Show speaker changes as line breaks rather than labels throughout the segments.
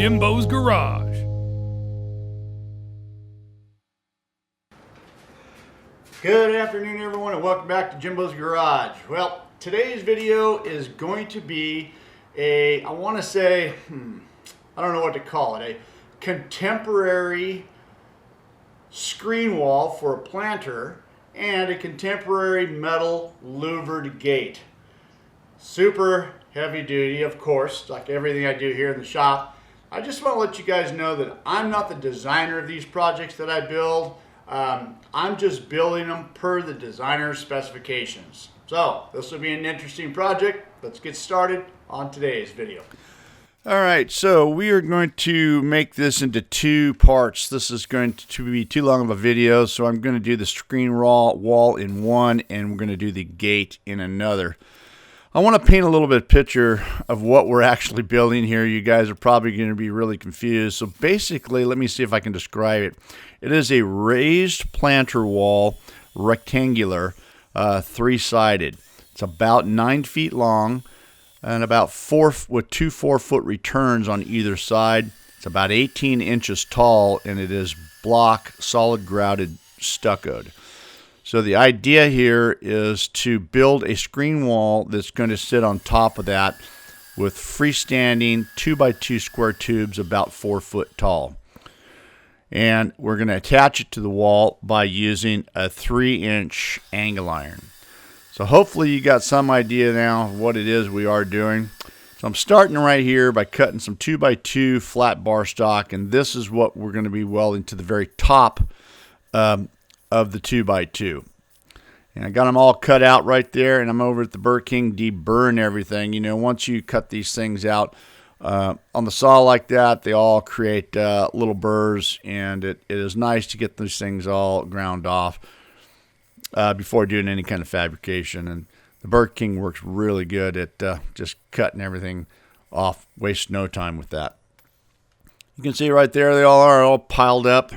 Jimbo's Garage.
Good afternoon, everyone, and welcome back to Jimbo's Garage. Well, today's video is going to be I want to say, I don't know what to call it, a contemporary screen wall for a planter and a contemporary metal louvered gate. Super heavy duty, of course, like everything I do here in the shop. I just want to let you guys know that I'm not the designer of these projects that I build. I'm just building them per the designer's specifications. So this will be an interesting project. Let's get started on today's video.
All right, so we are going to make this into two parts. This is going to be too long of a video, so I'm going to do the screen wall in one, and we're going to do the gate in another. I want to paint a little bit of picture of what we're actually building here. You guys are probably going to be really confused. So basically, let me see if I can describe it. It is a raised planter wall, rectangular, three-sided. It's about 9 feet long and about with two 4-foot returns on either side. It's about 18 inches tall, and it is block, solid grouted, stuccoed. So the idea here is to build a screen wall that's going to sit on top of that with freestanding 2x2 square tubes about 4 foot tall. And we're going to attach it to the wall by using a 3-inch angle iron. So hopefully you got some idea now of what it is we are doing. So I'm starting right here by cutting some 2x2 flat bar stock, and this is what we're going to be welding to the very top of the 2x2. And I got them all cut out right there, and I'm over at the Burr King deburring everything. You know, once you cut these things out on the saw like that, they all create little burrs, and it is nice to get these things all ground off before doing any kind of fabrication. And the Burr King works really good at just cutting everything off. Waste no time with that. You can see right there, they all are all piled up.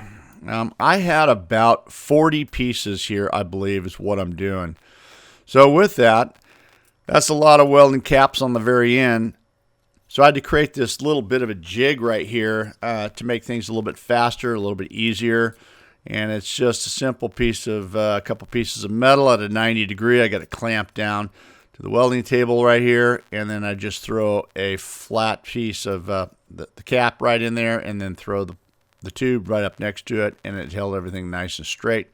I had about 40 pieces here, I believe, is what I'm doing. So with that, that's a lot of welding caps on the very end. So I had to create this little bit of a jig right here to make things a little bit faster, a little bit easier. And it's just a simple piece of, a couple pieces of metal at a 90 degree. I got it clamped down to the welding table right here. And then I just throw a flat piece of the cap right in there, and then throw the tube right up next to it, and it held everything nice and straight.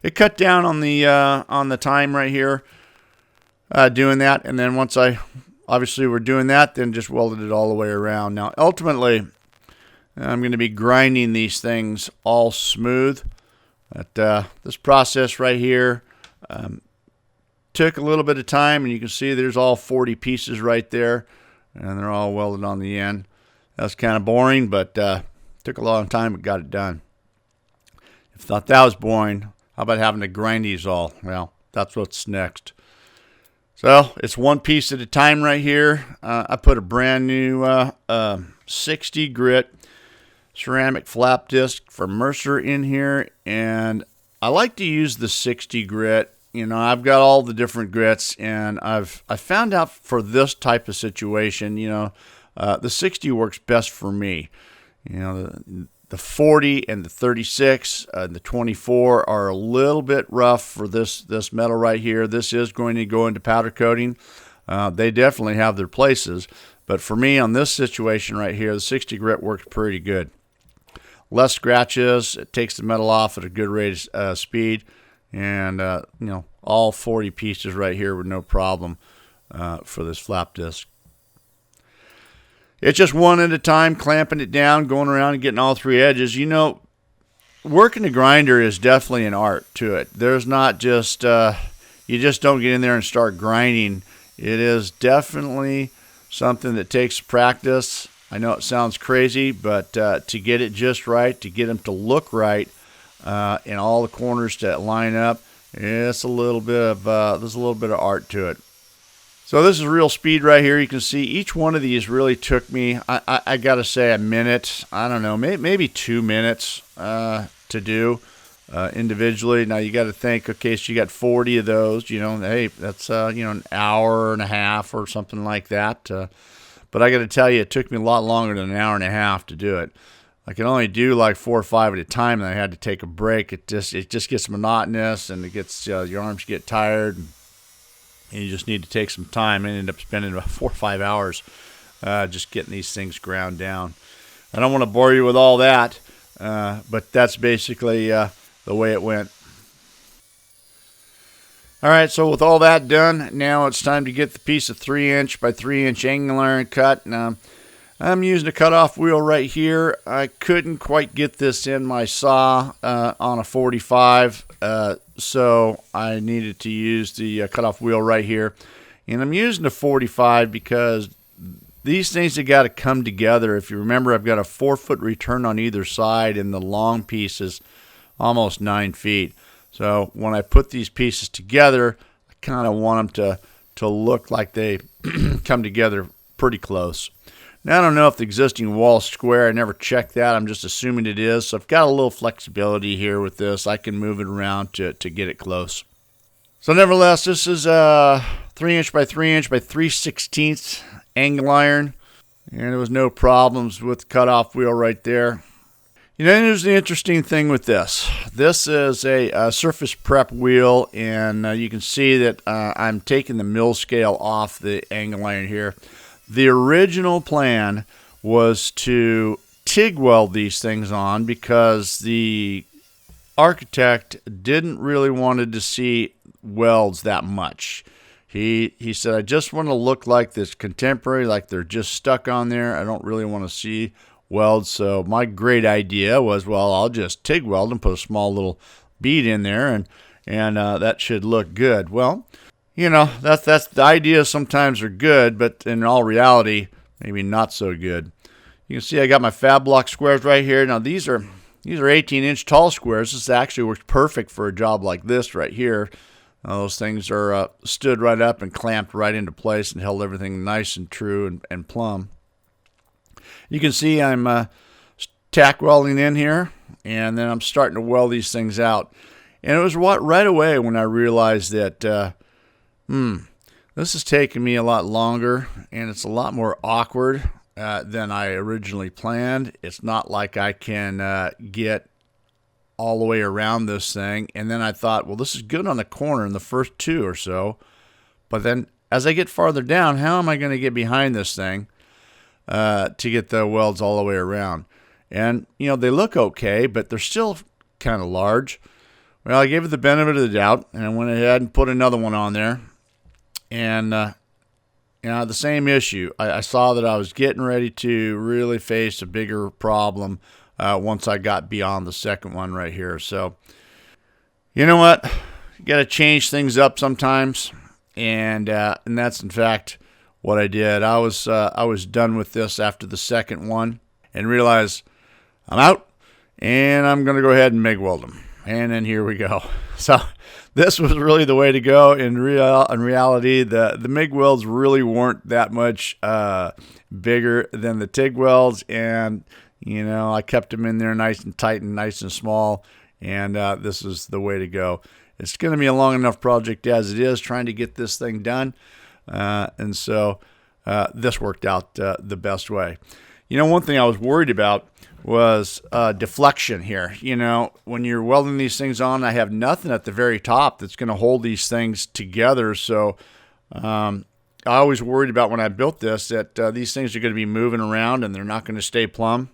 It cut down on the time right here doing that, and then once obviously we're doing that, then just welded it all the way around. Now ultimately I'm going to be grinding these things all smooth. But this process right here took a little bit of time, and you can see there's all 40 pieces right there, and they're all welded on the end. That's kind of boring, but took a long time, but got it done. If you thought that was boring, how about having to grind these all? Well, that's what's next. So it's one piece at a time right here. I put a brand new 60 grit ceramic flap disc from Mercer in here, and I like to use the 60 grit. You know, I've got all the different grits, and I found out for this type of situation, you know, the 60 works best for me. You know, the 40 and the 36 and the 24 are a little bit rough for this metal right here. This is going to go into powder coating. They definitely have their places, but for me on this situation right here, the 60 grit works pretty good. Less scratches, it takes the metal off at a good rate of speed, and you know, all 40 pieces right here with no problem for this flap disc. It's just one at a time, clamping it down, going around and getting all three edges. You know, working the grinder is definitely an art to it. There's not just, you just don't get in there and start grinding. It is definitely something that takes practice. I know it sounds crazy, but to get it just right, to get them to look right, and all the corners to line up, it's a little bit of, there's a little bit of art to it. So this is real speed right here. You can see each one of these really took me, I got to say, a minute. I don't know, maybe 2 minutes to do individually. Now you got to think, okay, so you got 40 of those. You know, hey, that's you know, an hour and a half or something like that. But I got to tell you, it took me a lot longer than an hour and a half to do it. I can only do like 4 or 5 at a time, and I had to take a break. It just gets monotonous, and it gets your arms get tired, and you just need to take some time. I ended up spending about 4 or 5 hours just getting these things ground down. I don't want to bore you with all that, but that's basically the way it went. All right, so with all that done, now it's time to get the piece of 3" by 3" angle iron cut. Now, I'm using a cutoff wheel right here. I couldn't quite get this in my saw on a 45, so I needed to use the cutoff wheel right here. And I'm using a 45 because these things have got to come together. If you remember, I've got a 4-foot return on either side, and the long piece is almost 9 feet. So when I put these pieces together, I kind of want them to look like they come together pretty close. Now, I don't know if the existing wall's square. I never checked that. I'm just assuming it is. So I've got a little flexibility here with this. I can move it around to get it close. So nevertheless, this is a 3" by 3" by 3/16 angle iron. And there was no problems with the cutoff wheel right there. You know, here's the interesting thing with this. This is a surface prep wheel, and you can see that I'm taking the mill scale off the angle iron here. The original plan was to TIG weld these things on because the architect didn't really wanted to see welds that much. He said, I just want to look like this contemporary, like they're just stuck on there. I don't really want to see weld. So my great idea was, well, I'll just TIG weld and put a small little bead in there, and that should look good. Well, you know, that's the idea. Sometimes are good, but in all reality, maybe not so good. You can see I got my fab block squares right here. Now these are 18-inch tall squares. This actually works perfect for a job like this right here. Those things are stood right up and clamped right into place and held everything nice and true and plumb. You can see I'm tack welding in here, and then I'm starting to weld these things out. And it was right away when I realized that, this is taking me a lot longer, and it's a lot more awkward than I originally planned. It's not like I can get all the way around this thing. And then I thought, well, this is good on the corner in the first 2 or so. But then as I get farther down, how am I going to get behind this thing to get the welds all the way around? And, you know, they look okay, but they're still kind of large. Well, I gave it the benefit of the doubt, and I went ahead and put another one on there. And, the same issue. I saw that I was getting ready to really face a bigger problem once I got beyond the second one right here. So, you know what? You got to change things up sometimes. And that's, in fact, what I did. I was done with this after the second one and realized I'm out, and I'm going to go ahead and MIG weld them. And then here we go. So this was really the way to go. In reality, the MIG welds really weren't that much bigger than the TIG welds, and you know, I kept them in there nice and tight and nice and small, and this is the way to go. It's going to be a long enough project as it is, trying to get this thing done, and so this worked out the best way. You know, one thing I was worried about was deflection here. You know, when you're welding these things on, I have nothing at the very top that's going to hold these things together. So I always worried about when I built this that these things are going to be moving around and they're not going to stay plumb.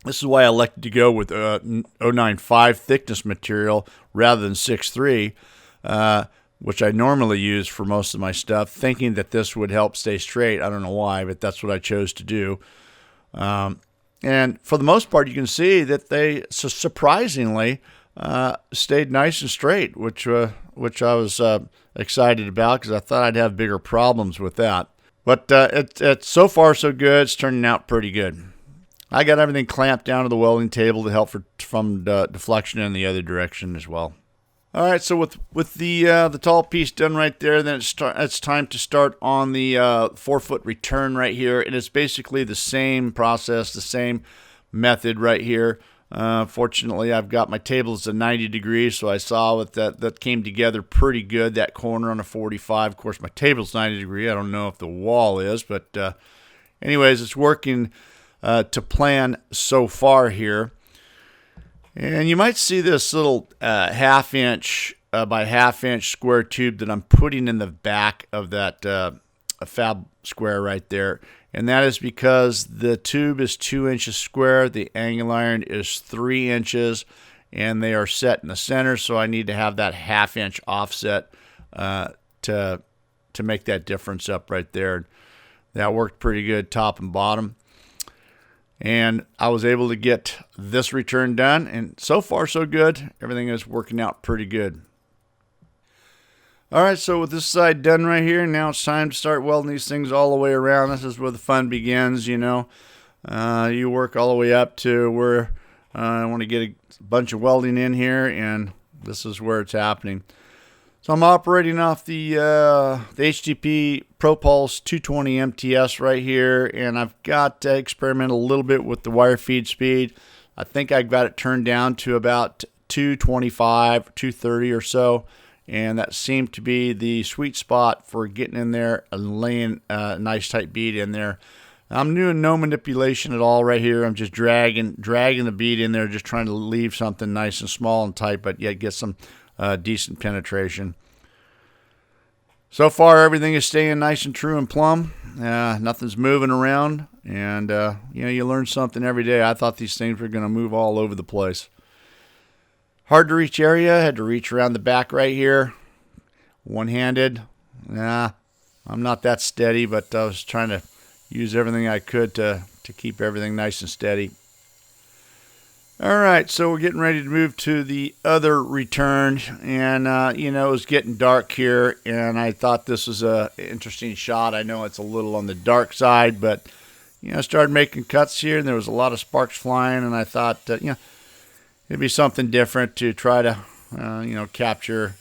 This is why I elected to go with 0.95 thickness material rather than 6.3, which I normally use for most of my stuff, thinking that this would help stay straight. I don't know why, but that's what I chose to do. And for the most part, you can see that they surprisingly stayed nice and straight, which I was excited about because I thought I'd have bigger problems with that. But it's so far so good. It's turning out pretty good. I got everything clamped down to the welding table to help from deflection in the other direction as well. All right, so with the tall piece done right there, then it's time to start on the 4-foot return right here. And it's basically the same process, the same method right here. Fortunately, I've got my tables at 90 degrees, so I saw that came together pretty good, that corner on a 45. Of course, my table's 90 degree. I don't know if the wall is, but anyways, it's working to plan so far here. And you might see this little half-inch by half-inch square tube that I'm putting in the back of that fab square right there. And that is because the tube is 2 inches square, the angle iron is 3 inches, and they are set in the center, so I need to have that half-inch offset to make that difference up right there. That worked pretty good top and bottom. And I was able to get this return done, and so far so good. Everything is working out pretty good. All right, so with this side done right here, now it's time to start welding these things all the way around. This is where the fun begins, you know. You work all the way up to where I want to get a bunch of welding in here, and this is where it's happening. So I'm operating off the HTP ProPulse 220 MTS right here, and I've got to experiment a little bit with the wire feed speed. I think I got it turned down to about 225, 230 or so. And that seemed to be the sweet spot for getting in there and laying a nice tight bead in there. I'm doing no manipulation at all right here. I'm just dragging the bead in there, just trying to leave something nice and small and tight, but yet get some decent penetration. So far, everything is staying nice and true and plumb. Nothing's moving around, and you know, you learn something every day. I thought these things were going to move all over the place. Hard to reach area, had to reach around the back right here. One-handed. I'm not that steady, but I was trying to use everything I could to keep everything nice and steady. All right, so we're getting ready to move to the other return, and you know, it was getting dark here, and I thought this was an interesting shot. I know it's a little on the dark side, but you know, I started making cuts here, and there was a lot of sparks flying, and I thought, you know, it'd be something different to try to, you know, capture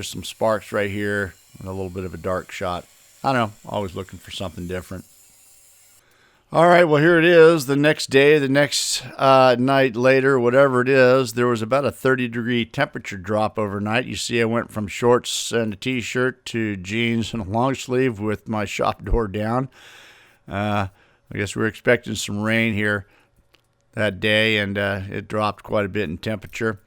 some sparks right here with a little bit of a dark shot. I don't know, always looking for something different. All right, well, here it is. The next day, the next night later, whatever it is, there was about a 30-degree temperature drop overnight. You see I went from shorts and a T-shirt to jeans and a long sleeve with my shop door down. I guess we were expecting some rain here that day, and it dropped quite a bit in temperature.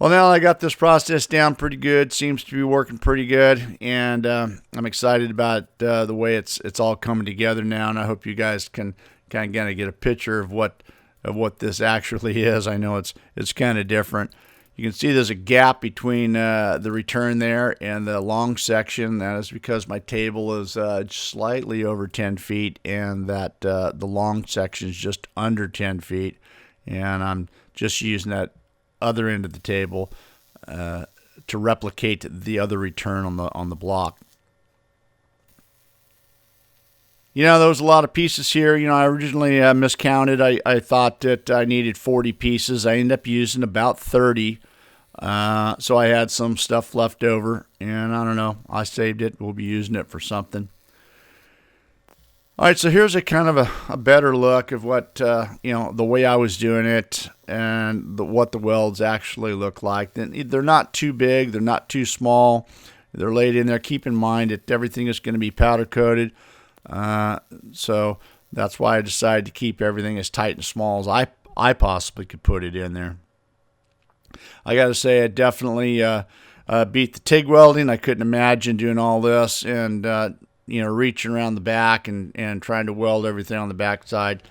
Well, now I got this process down pretty good. Seems to be working pretty good, and I'm excited about the way it's all coming together now. And I hope you guys can kind of get a picture of what this actually is. I know it's kind of different. You can see there's a gap between the return there and the long section. That is because my table is slightly over 10 feet, and that the long section is just under 10 feet. And I'm just using that other end of the table to replicate the other return on the block. You know, there was a lot of pieces here. You know, I originally miscounted. I thought that I needed 40 pieces. I ended up using about 30. So I had some stuff left over, and I don't know, I saved it. We'll be using it for something. All right, so here's a kind of a better look of what, you know, the way I was doing it and what the welds actually look like. They're not too big. They're not too small. They're laid in there. Keep in mind that everything is going to be powder coated. So that's why I decided to keep everything as tight and small as I possibly could put it in there. I got to say, I definitely beat the TIG welding. I couldn't imagine doing all this and, you know, reaching around the back and trying to weld everything on the back side.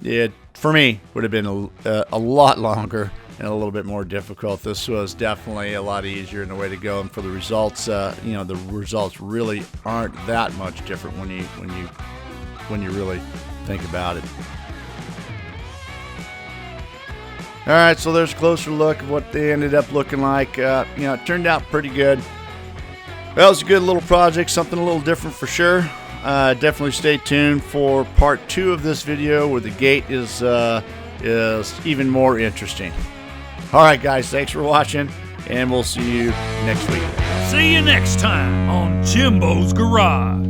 It, for me, would have been a lot longer and a little bit more difficult. This was definitely a lot easier and the way to go. And for the results, you know, the results really aren't that much different when you really think about it. All right, so there's a closer look at what they ended up looking like. You know, it turned out pretty good. Well, it was a good little project, something a little different for sure. Definitely stay tuned for part 2 of this video where the gate is even more interesting. All right, guys, thanks for watching, and we'll see you next week.
See you next time on Jimbo's Garage.